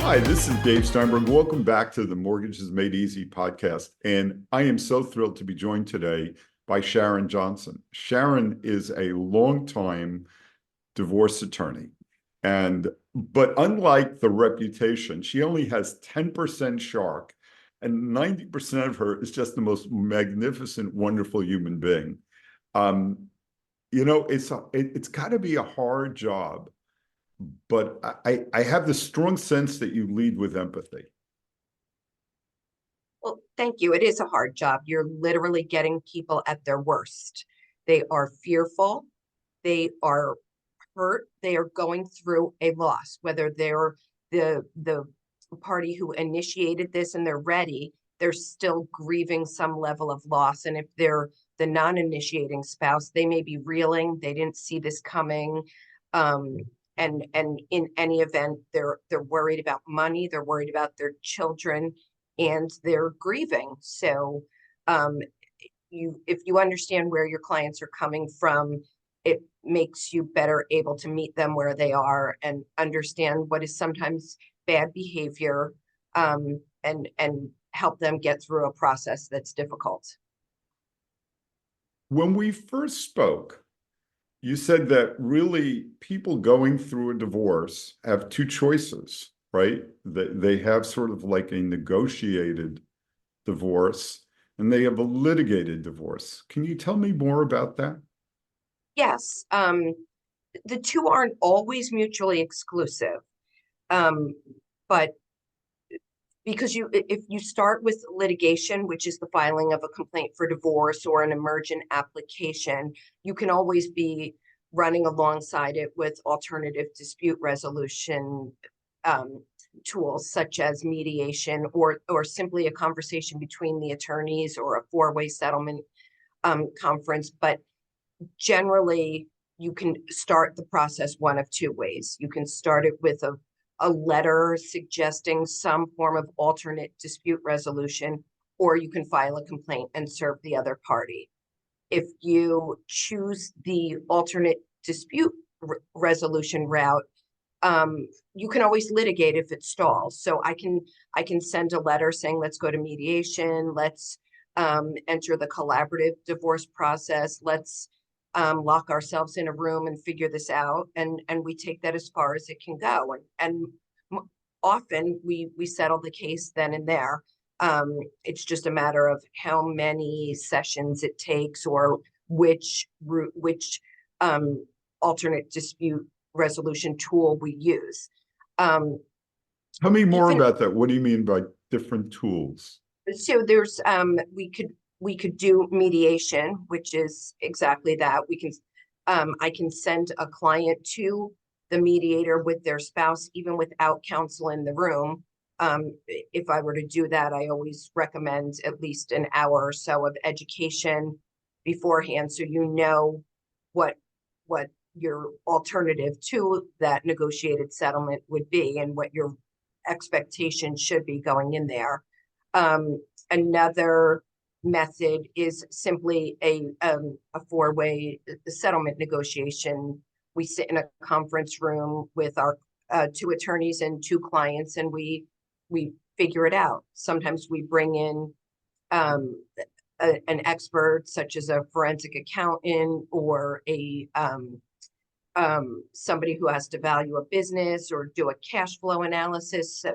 Hi, this is Dave Steinberg. Welcome back to the Mortgages Made Easy podcast. And I am so thrilled to be joined today by Sharon Johnson. Sharon is a longtime divorce attorney. But unlike the reputation, she only has 10% shark, and 90% of her is just the most magnificent, wonderful human being. It's got to be a hard job, but I have the strong sense that you lead with empathy. Well, thank you. It is a hard job. You're literally getting people at their worst. They are fearful. They are hurt. They are going through a loss, whether they're the party who initiated this and they're ready, they're still grieving some level of loss. And if they're the non-initiating spouse, they may be reeling. They didn't see this coming. And in any event, they're worried about money. They're worried about their children, and they're grieving. So if you understand where your clients are coming from, it makes you better able to meet them where they are and understand what is sometimes bad behavior, and help them get through a process that's difficult. When we first spoke, you said that really people going through a divorce have two choices, right? They have sort of like a negotiated divorce and they have a litigated divorce. Can you tell me more about that? Yes, the two aren't always mutually exclusive, but because if you start with litigation, which is the filing of a complaint for divorce or an emergent application, you can always be running alongside it with alternative dispute resolution tools such as mediation or simply a conversation between the attorneys or a four-way settlement conference. But generally, you can start the process one of two ways. You can start it with a letter suggesting some form of alternate dispute resolution, or you can file a complaint and serve the other party. If you choose the alternate dispute resolution route, you can always litigate if it stalls. So I can send a letter saying, let's go to mediation, let's enter the collaborative divorce process, let's lock ourselves in a room and figure this out, and we take that as far as it can go, and often we settle the case then and there. It's just a matter of how many sessions it takes or which alternate dispute resolution tool we use. Tell me more about that. What do you mean by different tools? So there's we could do mediation, which is exactly that. We can I can send a client to the mediator with their spouse, even without counsel in the room. If I were to do that, I always recommend at least an hour or so of education beforehand, so you know what your alternative to that negotiated settlement would be and what your expectations should be going in there. Another method is simply a four-way settlement negotiation. We sit in a conference room with our two attorneys and two clients, and we figure it out. Sometimes we bring in an expert, such as a forensic accountant or somebody who has to value a business or do a cash flow analysis.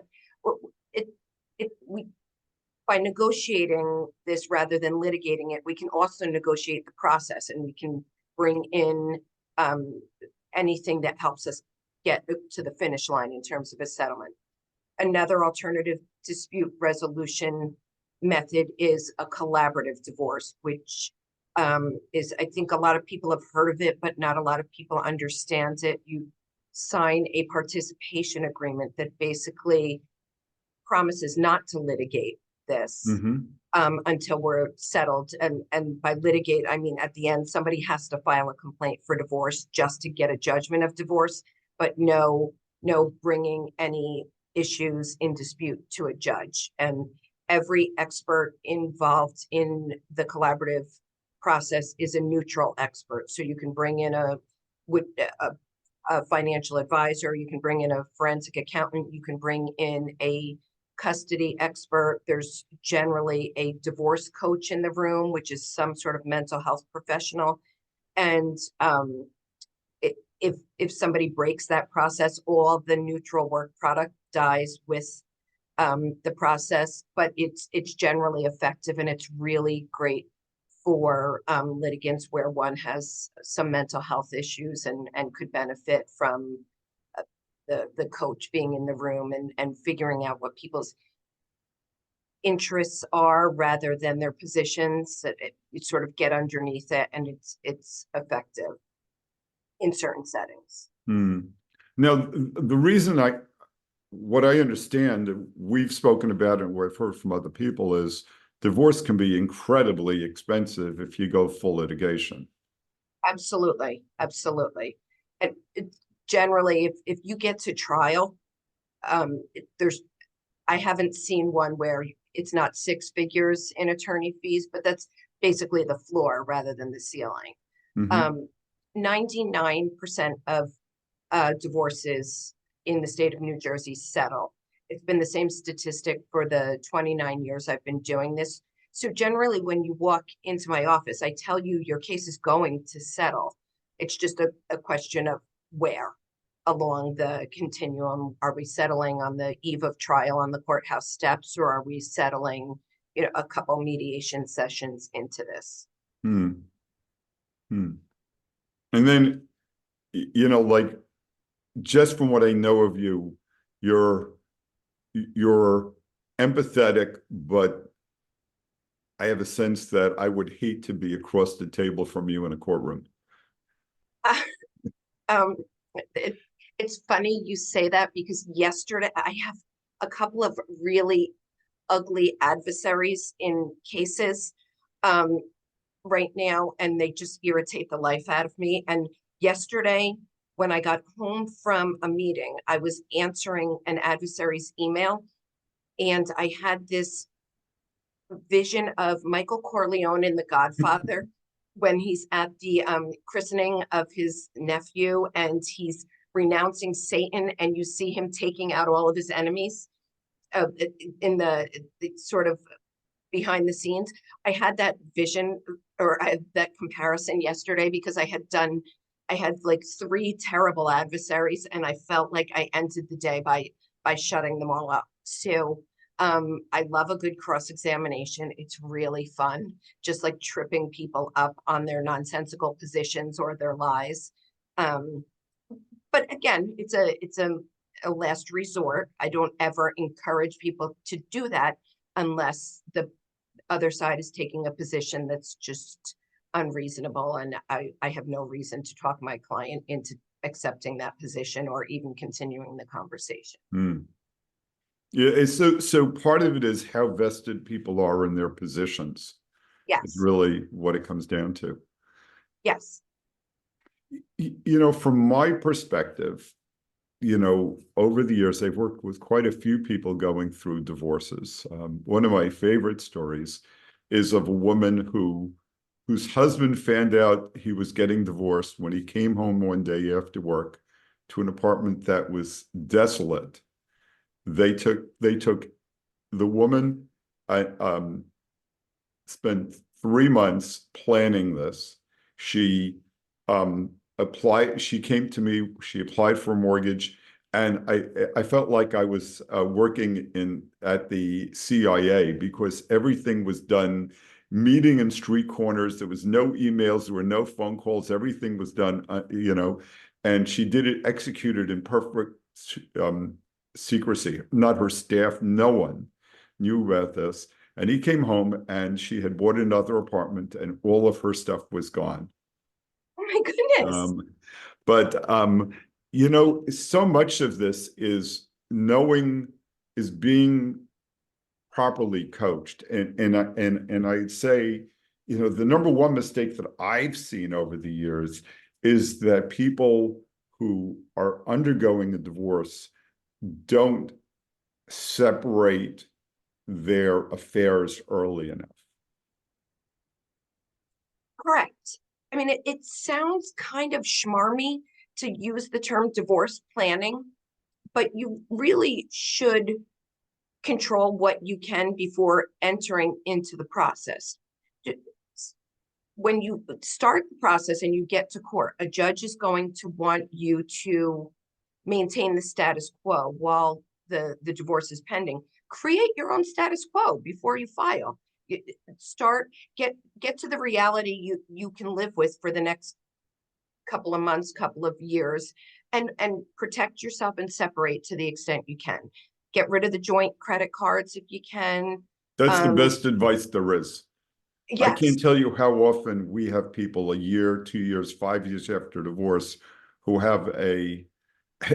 By negotiating this rather than litigating it, we can also negotiate the process, and we can bring in anything that helps us get to the finish line in terms of a settlement. Another alternative dispute resolution method is a collaborative divorce, which is, I think a lot of people have heard of it, but not a lot of people understand it. You sign a participation agreement that basically promises not to litigate this until we're settled. And by litigate, I mean, at the end, somebody has to file a complaint for divorce just to get a judgment of divorce, but no bringing any issues in dispute to a judge. And every expert involved in the collaborative process is a neutral expert. So you can bring in a a financial advisor, you can bring in a forensic accountant, you can bring in a custody expert. There's generally a divorce coach in the room, which is some sort of mental health professional. And if somebody breaks that process, all the neutral work product dies with the process, but it's generally effective, and it's really great for litigants where one has some mental health issues and could benefit from the coach being in the room and figuring out what people's interests are rather than their positions. You sort of get underneath it, and it's effective in certain settings. Now, the reason what I understand, we've spoken about it and what I've heard from other people, is divorce can be incredibly expensive if you go full litigation. Absolutely. Absolutely. And generally, if you get to trial, I haven't seen one where it's not 6 figures in attorney fees, but that's basically the floor rather than the ceiling. 99% of divorces in the state of New Jersey settle. It's been the same statistic for the 29 years I've been doing this. So generally, when you walk into my office, I tell you your case is going to settle. It's just a question of where along the continuum. Are we settling on the eve of trial on the courthouse steps, or are we settling, a couple mediation sessions into this? And then, like, just from what I know of you, you're empathetic, but I have a sense that I would hate to be across the table from you in a courtroom. It's funny you say that, because yesterday I have a couple of really ugly adversaries in cases right now, and they just irritate the life out of me. And yesterday, when I got home from a meeting, I was answering an adversary's email, and I had this vision of Michael Corleone in The Godfather when he's at the christening of his nephew, and he's renouncing Satan, and you see him taking out all of his enemies in the sort of behind the scenes. I had that vision, or I had that comparison yesterday, because I had like 3 terrible adversaries, and I felt like I ended the day by shutting them all up. So I love a good cross-examination. It's really fun, just like tripping people up on their nonsensical positions or their lies. But again, it's a last resort. I don't ever encourage people to do that unless the other side is taking a position that's just unreasonable, and I have no reason to talk my client into accepting that position or even continuing the conversation. Yeah, so part of it is how vested people are in their positions. Yes. It's really what it comes down to. Yes. From my perspective, over the years, I've worked with quite a few people going through divorces. One of my favorite stories is of a woman whose husband found out he was getting divorced when he came home one day after work to an apartment that was desolate. They took the woman. I spent 3 months planning this. She applied. She came to me. She applied for a mortgage, and I felt like I was working at the CIA, because everything was done meeting in street corners. There was no emails. There were no phone calls. Everything was done, and she did it, executed in perfect secrecy. Not her staff, no one knew about this. And he came home, and she had bought another apartment, and all of her stuff was gone. Oh my goodness. But so much of this is being properly coached. And I'd say, the number one mistake that I've seen over the years is that people who are undergoing a divorce don't separate their affairs early enough. Correct. I mean, it sounds kind of schmarmy to use the term divorce planning, but you really should control what you can before entering into the process. When you start the process and you get to court, a judge is going to want you to maintain the status quo while the divorce is pending. Create your own status quo before you file. Get to the reality you can live with for the next couple of months, couple of years, and protect yourself and separate to the extent you can. Get rid of the joint credit cards if you can. That's the best advice there is. I Yes. can't tell you how often we have people a year, 2 years, 5 years after divorce who have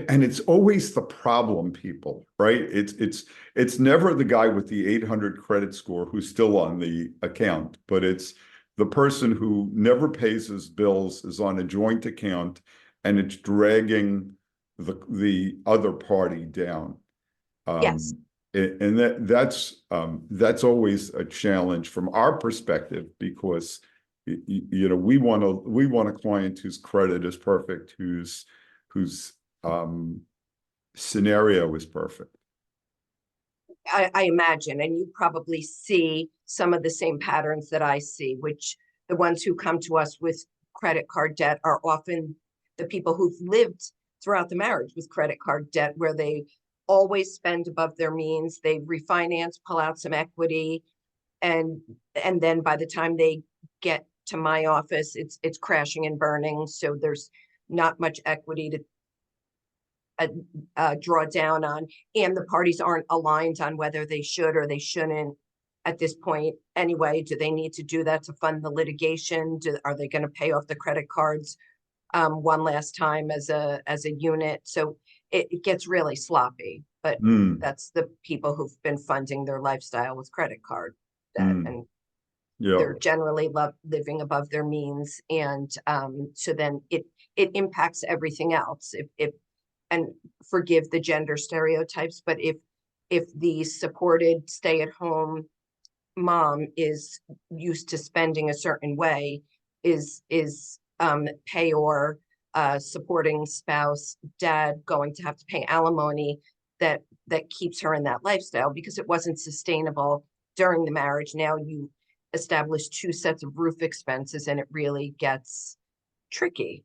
and it's always the problem people, right? It's never the guy with the 800 credit score who's still on the account, but it's the person who never pays his bills, is on a joint account, and it's dragging the other party down. Yes. And that's always a challenge from our perspective, because we want a client whose credit is perfect, whose scenario is perfect. I imagine, and you probably see some of the same patterns that I see, which the ones who come to us with credit card debt are often the people who've lived throughout the marriage with credit card debt, where they always spend above their means. They refinance, pull out some equity, and then by the time they get to my office, it's crashing and burning. So there's not much equity to draw down on, and the parties aren't aligned on whether they should or they shouldn't at this point anyway. Do they need to do that to fund the litigation? Are they going to pay off the credit cards one last time as a unit? So it gets really sloppy, but that's the people who've been funding their lifestyle with credit card debt, and they're generally living above their means, and so then it impacts everything else. If and forgive the gender stereotypes, but if the supported stay-at-home mom is used to spending a certain way, is payor, supporting spouse, dad going to have to pay alimony, that keeps her in that lifestyle because it wasn't sustainable during the marriage. Now you establish two sets of roof expenses, and it really gets tricky.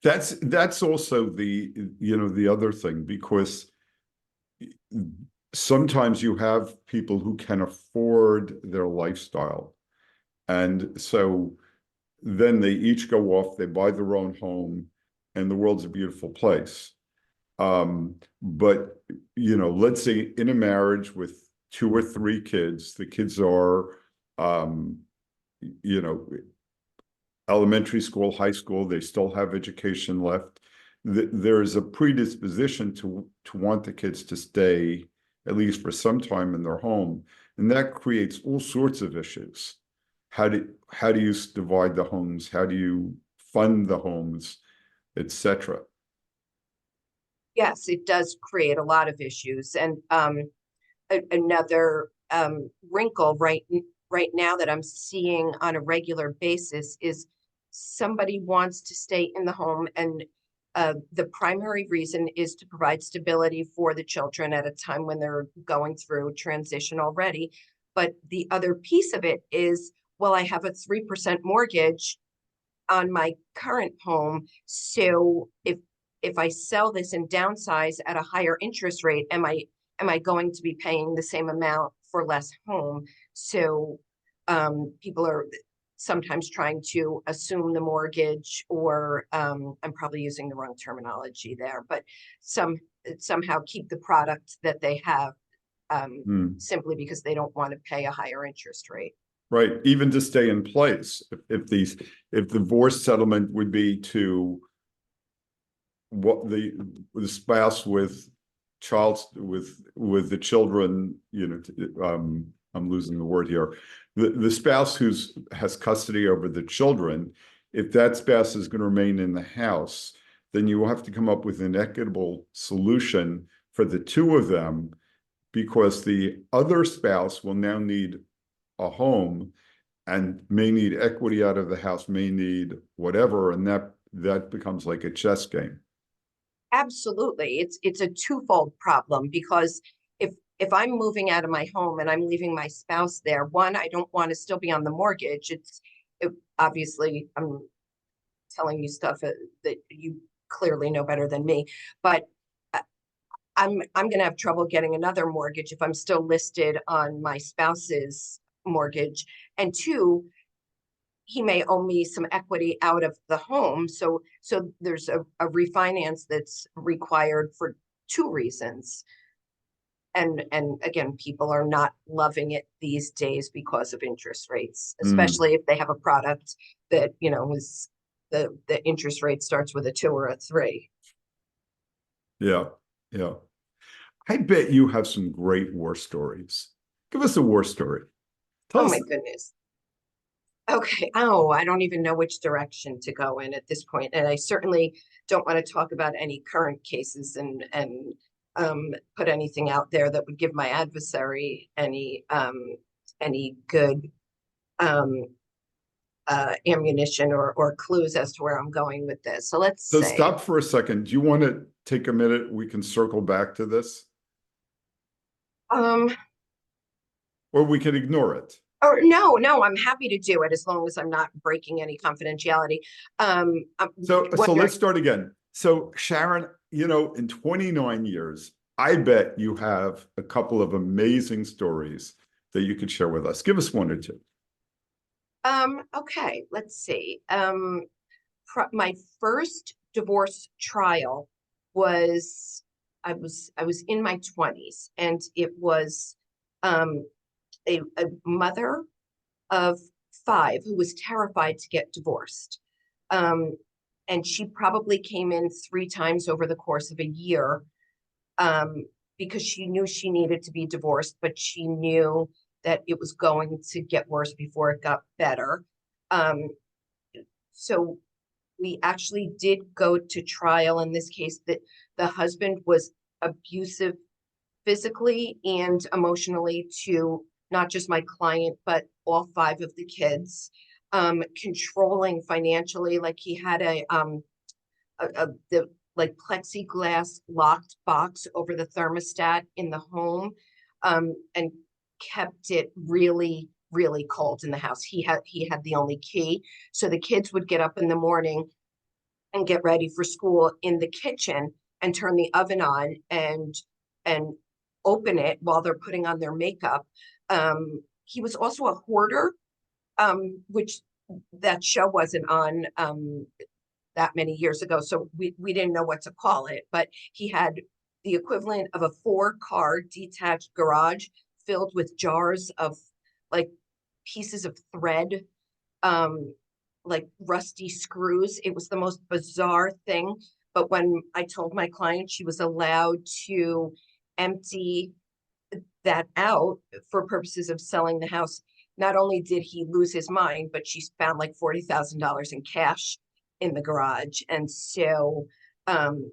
That's also the other thing, because sometimes you have people who can afford their lifestyle, and so then they each go off, they buy their own home, and the world's a beautiful place. But let's say in a marriage with 2 or 3 kids, the kids are elementary school, high school, they still have education left. There's a predisposition to want the kids to stay at least for some time in their home, and that creates all sorts of issues. How do you divide the homes? How do you fund the homes, etc.? Yes, it does create a lot of issues, and another wrinkle right now that I'm seeing on a regular basis is somebody wants to stay in the home, and the primary reason is to provide stability for the children at a time when they're going through transition already. But the other piece of it is, well, I have a 3% mortgage on my current home, so if I sell this and downsize at a higher interest rate, am I going to be paying the same amount for less home? So people are sometimes trying to assume the mortgage, or I'm probably using the wrong terminology there, but somehow keep the product that they have simply because they don't want to pay a higher interest rate. Right, even to stay in place. If divorce settlement would be to what the spouse with the children, I'm losing the word here. The spouse has custody over the children, if that spouse is going to remain in the house, then you will have to come up with an equitable solution for the two of them, because the other spouse will now need a home and may need equity out of the house, may need whatever, and that becomes like a chess game. Absolutely. It's a twofold problem because if I'm moving out of my home and I'm leaving my spouse there, one, I don't want to still be on the mortgage. Obviously I'm telling you stuff that you clearly know better than me, but I'm going to have trouble getting another mortgage if I'm still listed on my spouse's mortgage. And two, he may owe me some equity out of the home. So there's a refinance that's required for two reasons. And again, people are not loving it these days because of interest rates, especially if they have a product that, is the interest rate starts with a 2 or a 3. Yeah. Yeah. I bet you have some great war stories. Give us a war story. Tell Oh us. my goodness. Okay. Oh, I don't even know which direction to go in at this point. And I certainly don't want to talk about any current cases and put anything out there that would give my adversary any good ammunition or clues as to where I'm going with this. So let's So say, stop for a second. Do you want to take a minute? We can circle back to this, um, or we can ignore it. or no, I'm happy to do it as long as I'm not breaking any confidentiality. I'm So wondering, let's start again. So Sharon, in 29 years, I bet you have a couple of amazing stories that you could share with us. Give us one or two. okay, let's see. My first divorce trial was I was in my 20s, and it was a mother of 5 who was terrified to get divorced. Um, and she probably came in 3 times over the course of a year, um, because she knew she needed to be divorced, but she knew that it was going to get worse before it got better. Um, so we actually did go to trial in this case. That the husband was abusive physically and emotionally to not just my client, but all 5 of the kids. Controlling financially, like he had the like plexiglass locked box over the thermostat in the home, and kept it really, really cold in the house. He had the only key. So the kids would get up in the morning and get ready for school in the kitchen and turn the oven on and open it while they're putting on their makeup. He was also a hoarder, which that show wasn't on that many years ago, so we didn't know what to call it. But he had the equivalent of a 4-car detached garage filled with jars of like pieces of thread, like rusty screws. It was the most bizarre thing. But when I told my client she was allowed to empty that out for purposes of selling the house, not only did he lose his mind, but she found like $40,000 in cash in the garage. And so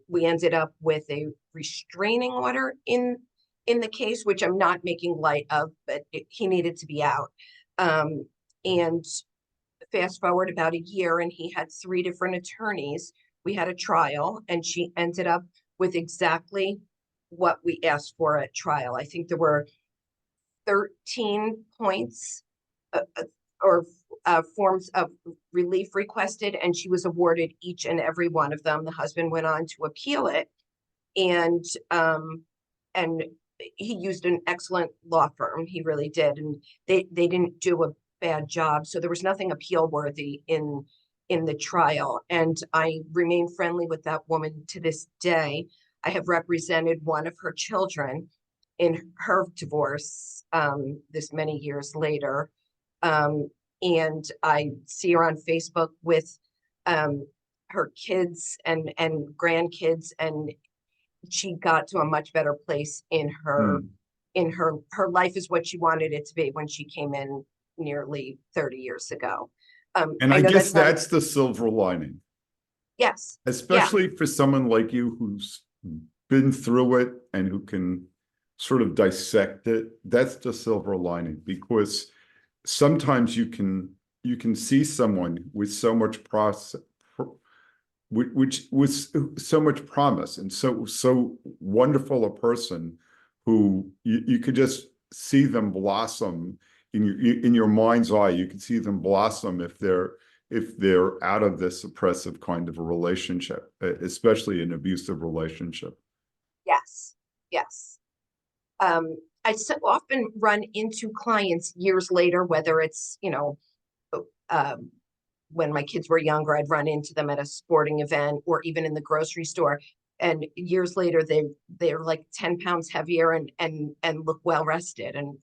we ended up with a restraining order in the case, which I'm not making light of, but he needed to be out. And fast forward about a year, and he had 3 different attorneys. We had a trial, and she ended up with exactly what we asked for at trial. I think there were 13 points or forms of relief requested, and she was awarded each and every one of them. The husband went on to appeal it, and he used an excellent law firm. He really did, and they didn't do a bad job. So there was nothing appeal worthy in the trial, and I remain friendly with that woman to this day. I have represented one of her children in her divorce this many years later. And I see her on Facebook with her kids and grandkids, and she got to a much better place in her life, is what she wanted it to be when she came in nearly 30 years ago. And I know guess not that's the silver lining, yes, yeah, especially for someone like you who's been through it and who can sort of dissect it. That's the silver lining, because sometimes you can see someone with so much which was so much promise, and so wonderful a person who you could just see them blossom in your mind's eye. You can see them blossom if they're out of this oppressive kind of a relationship, especially an abusive relationship. Yes, yes. I so often run into clients years later, whether it's, um, when my kids were younger, I'd run into them at a sporting event or even in the grocery store. And years later, they're like 10 pounds heavier and look well rested. And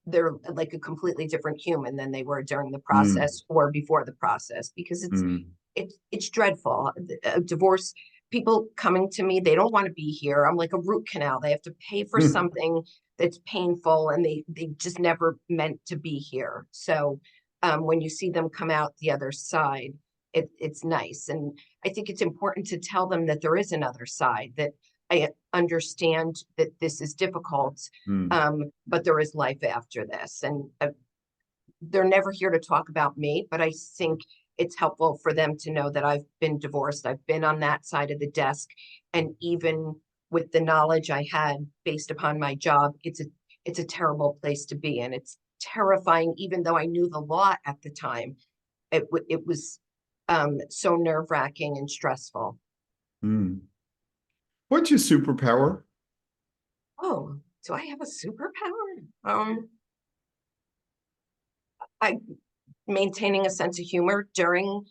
they're like a completely different human than they were during the Mm, process or before the process, because mm, it's dreadful. A divorce, people coming to me, they don't want to be here. I'm like a root canal. They have to pay for something that's painful, and they just never meant to be here. So when you see them come out the other side, it's nice. And I think it's important to tell them that there is another side, that I understand that this is difficult, mm. but there is life after this. And they're never here to talk about me, but I think it's helpful for them to know that I've been divorced. I've been on that side of the desk. And even with the knowledge I had based upon my job, it's a terrible place to be in. It's terrifying, even though I knew the law at the time. It was so nerve-wracking and stressful. Mm. What's your superpower? Oh, do I have a superpower? I maintaining a sense of humor during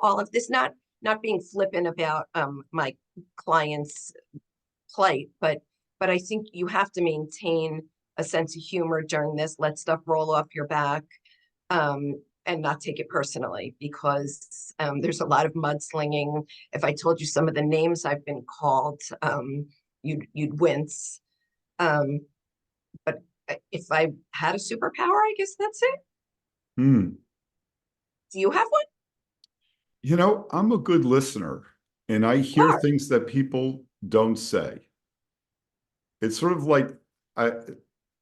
all of this, not being flippant about my clients' plight, but I think you have to maintain a sense of humor during this. Let stuff roll off your back, and not take it personally, because there's a lot of mudslinging. If I told you some of the names I've been called, you'd wince. Um, but if I had a superpower, I guess that's it. Hmm. Do you have one? I'm a good listener, and I You hear are. things that people don't say. It's sort of like I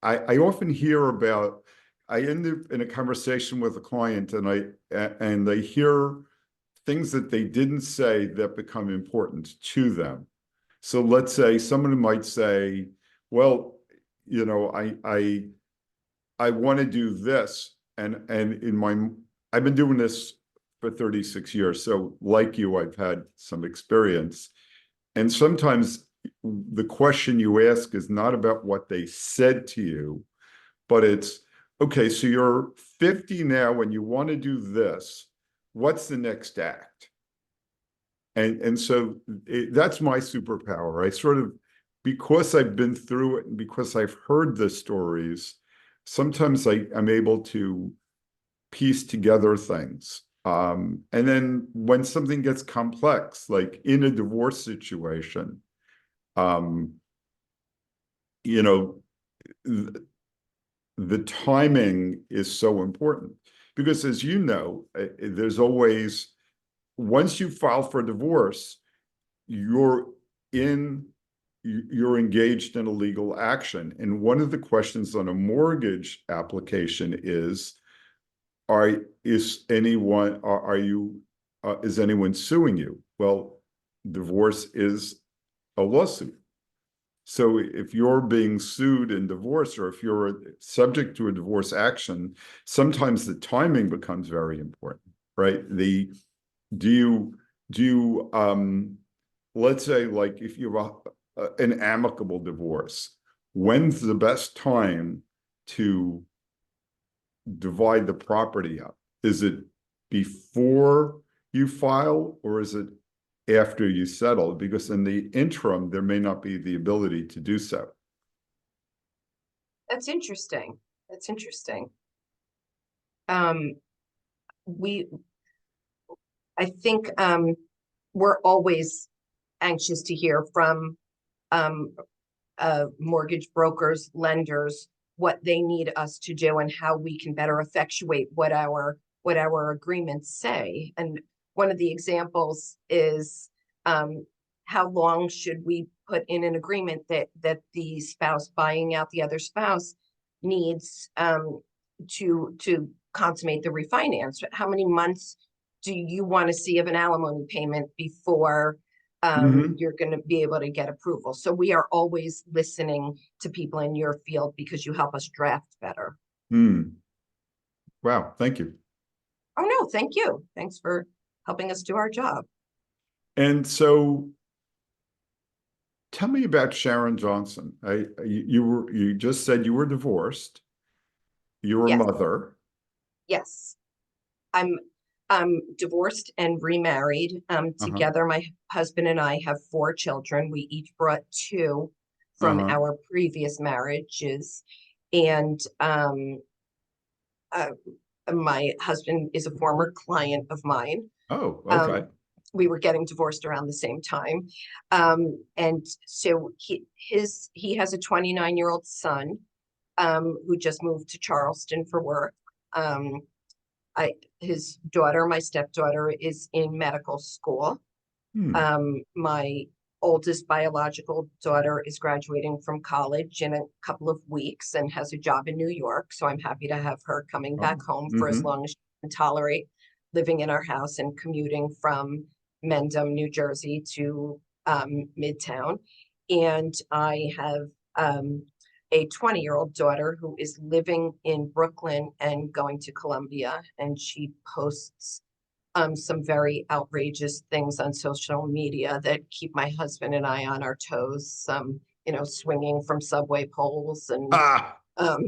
I often hear about. I end up in a conversation with a client, and they hear things that they didn't say that become important to them. So let's say someone might say, "Well, I want to do this," and I've been doing this for 36 years. So like you, I've had some experience. And sometimes the question you ask is not about what they said to you, but it's, okay, so you're 50 now and you want to do this. What's the next act? And so that's my superpower. I sort of, because I've been through it and because I've heard the stories, sometimes I'm able to piece together things. And then when something gets complex, like in a divorce situation, um, you know, th- the timing is so important because, as you know, there's always, once you file for divorce, you're in, you're engaged in a legal action. And one of the questions on a mortgage application is, is anyone suing you? Well, divorce is a lawsuit. So if you're being sued in divorce, or if you're subject to a divorce action, sometimes the timing becomes very important, right? Do you do you let's say, like, if you have an amicable divorce, when's the best time to divide the property up? Is it before you file, or is it after you settle? Because in the interim, there may not be the ability to do so. That's interesting. That's interesting. Um, we, I think, we're always anxious to hear from um, mortgage brokers, lenders, what they need us to do and how we can better effectuate what our agreements say. And one of the examples is, how long should we put in an agreement that the spouse buying out the other spouse needs to consummate the refinance? How many months do you want to see of an alimony payment before Mhm. you're going to be able to get approval? So we are always listening to people in your field because you help us draft better. Wow, thank you. Oh, no, thank you. Thanks for helping us do our job. And so tell me about Sharon Johnson. You just said you were divorced. You're a Yes, mother. yes. I'm divorced and remarried. Uh-huh. Together, my husband and I have 4 children. We each brought 2 from Uh-huh. our previous marriages. And uh, my husband is a former client of mine. Oh, okay. Um, we were getting divorced around the same time. And so he has a 29-year-old son who just moved to Charleston for work. Um, his daughter, my stepdaughter, is in medical school. Hmm. My oldest biological daughter is graduating from college in a couple of weeks and has a job in New York. So I'm happy to have her coming back Oh. home for as Mm-hmm. long as she can tolerate living in our house and commuting from Mendham, New Jersey to Midtown. And I have a 20-year-old daughter who is living in Brooklyn and going to Columbia, and she posts some very outrageous things on social media that keep my husband and I on our toes. Swinging from subway poles and Ah, um,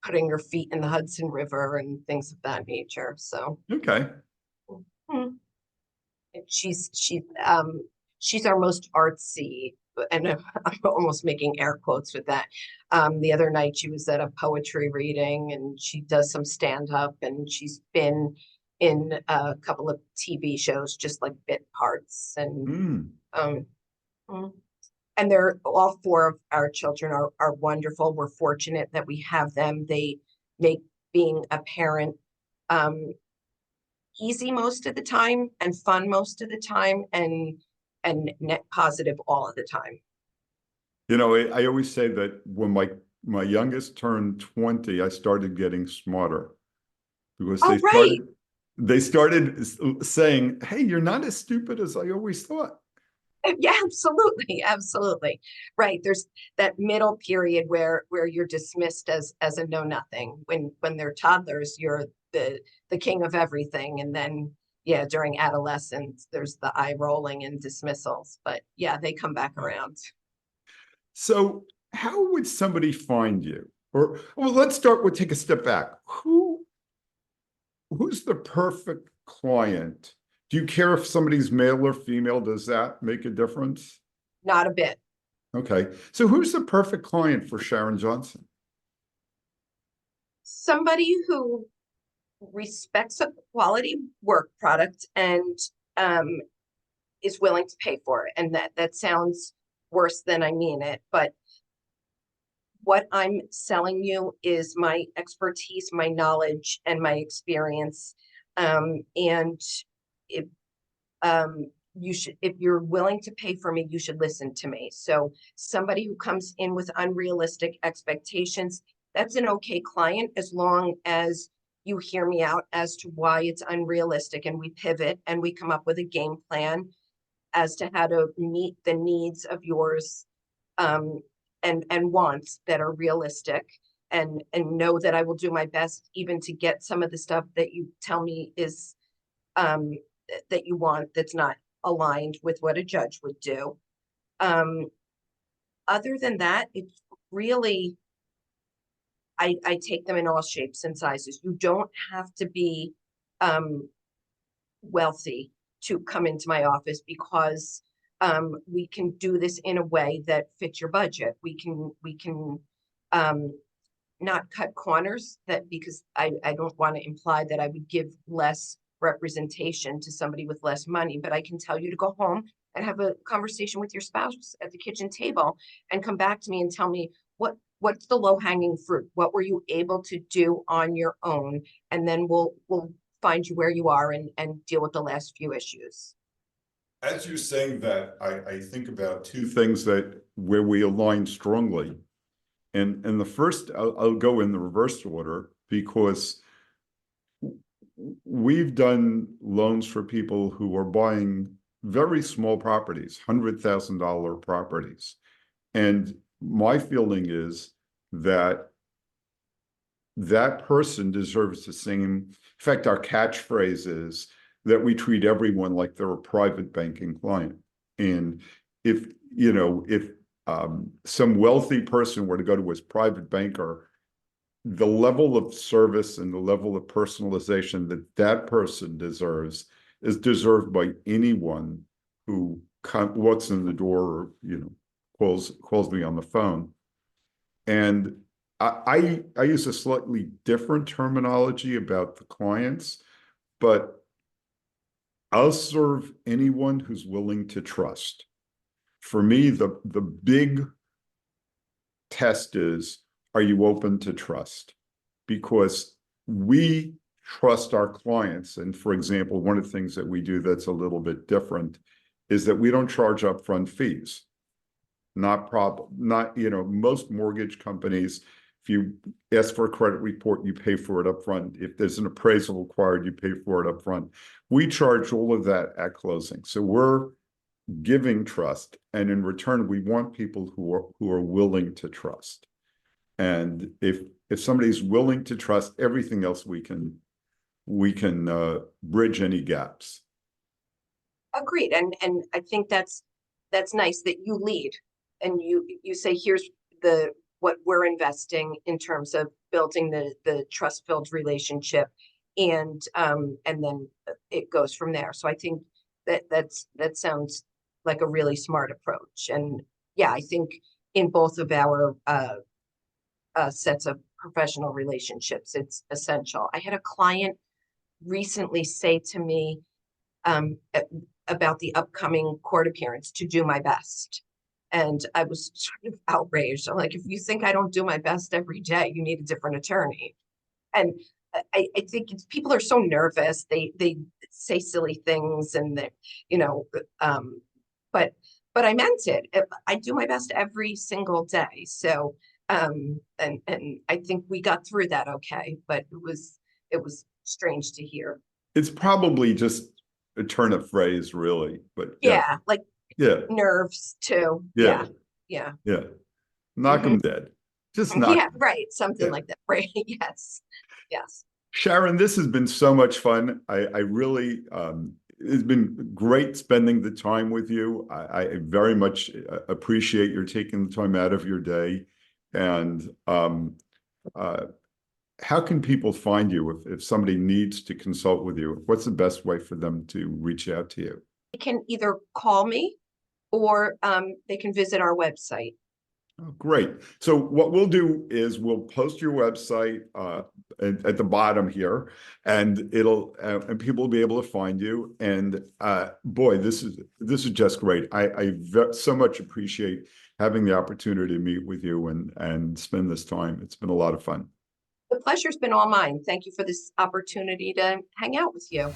putting your feet in the Hudson River and things of that nature. So okay. mm, she's our most artsy, and I'm almost making air quotes with that. The other night she was at a poetry reading, and she does some stand up, and she's been in a couple of TV shows, just like bit parts, and Hmm. um, mm. and they're all 4 of our children are wonderful. We're fortunate that we have them. They make being a parent um, easy most of the time and fun most of the time and net positive all of the time. I always say that when my youngest turned 20, I started getting smarter because Oh, right. they started saying, "Hey, you're not as stupid as I always thought." Yeah, absolutely. Absolutely. Right. There's that middle period where you're dismissed as a know nothing. When they're toddlers, you're the king of everything. And then yeah, during adolescence, there's the eye rolling and dismissals. But yeah, they come back around. So, how would somebody find you? Or, well, let's take a step back. Who's the perfect client? Do you care if somebody's male or female? Does that make a difference? Not a bit. Okay. So who's the perfect client for Sharon Johnson? Somebody who respects a quality work product and um, is willing to pay for it. And that sounds worse than I mean it, but what I'm selling you is my expertise, my knowledge, and my experience. And if you should, if you're willing to pay for me, you should listen to me. So somebody who comes in with unrealistic expectations, that's an okay client as long as you hear me out as to why it's unrealistic and we pivot and we come up with a game plan as to how to meet the needs of yours um, and wants that are realistic and know that I will do my best even to get some of the stuff that you tell me is um, that you want that's not aligned with what a judge would do. Um, Other than that, it's really I take them in all shapes and sizes. You don't have to be um, wealthy to come into my office because we can do this in a way that fits your budget. We can um, not cut corners that because I don't want to imply that I would give less representation to somebody with less money, but I can tell you to go home and have a conversation with your spouse at the kitchen table and come back to me and tell me what's the low hanging fruit? What were you able to do on your own? And then we'll find you where you are and deal with the last few issues. As you're saying that, I think about two things that where we align strongly. And the first, I'll go in the reverse order because we've done loans for people who are buying very small properties, $100,000 properties. And my feeling is that that person deserves the same. In fact, our catchphrase is that we treat everyone like they're a private banking client. And if, if some wealthy person were to go to his private banker, the level of service and the level of personalization that that person deserves is deserved by anyone who walks in the door or calls me on the phone. And I use a slightly different terminology about the clients, but I'll serve anyone who's willing to trust. For me, the big test is, are you open to trust? Because we trust our clients. And for example, one of the things that we do that's a little bit different is that we don't charge upfront fees. Most mortgage companies, if you ask for a credit report, you pay for it up front. If there's an appraisal required, you pay for it up front. We charge all of that at closing. So we're giving trust. And in return, we want people who are willing to trust. And if somebody's willing to trust, everything else we can bridge any gaps. Agreed. And I think that's nice that you lead and you say, here's what we're investing in terms of building the trust-filled relationship, and then it goes from there. So I think that sounds like a really smart approach. And yeah, I think in both of our sets of professional relationships, it's essential. I had a client recently say to me about the upcoming court appearance to do my best. And I was sort of outraged. I'm like, if you think I don't do my best every day, you need a different attorney. And I think people are so nervous. They say silly things, and but I meant it. I do my best every single day. So and I think we got through that okay. But it was strange to hear. It's probably just a turn of phrase, really. But yeah, like yeah, nerves too. yeah, yeah. Knock them dead. Just knock. Yeah, right. Something like that. Right. Yes. Sharon, this has been so much fun. I really, it's been great spending the time with you. I very much appreciate your taking the time out of your day. And how can people find you if somebody needs to consult with you? What's the best way for them to reach out to you? They can either call me or they can visit our website. Oh, great. So what we'll do is we'll post your website at the bottom here, and and people will be able to find you. And boy, this is just great. I so much appreciate having the opportunity to meet with you and spend this time. It's been a lot of fun. The pleasure's been all mine. Thank you for this opportunity to hang out with you.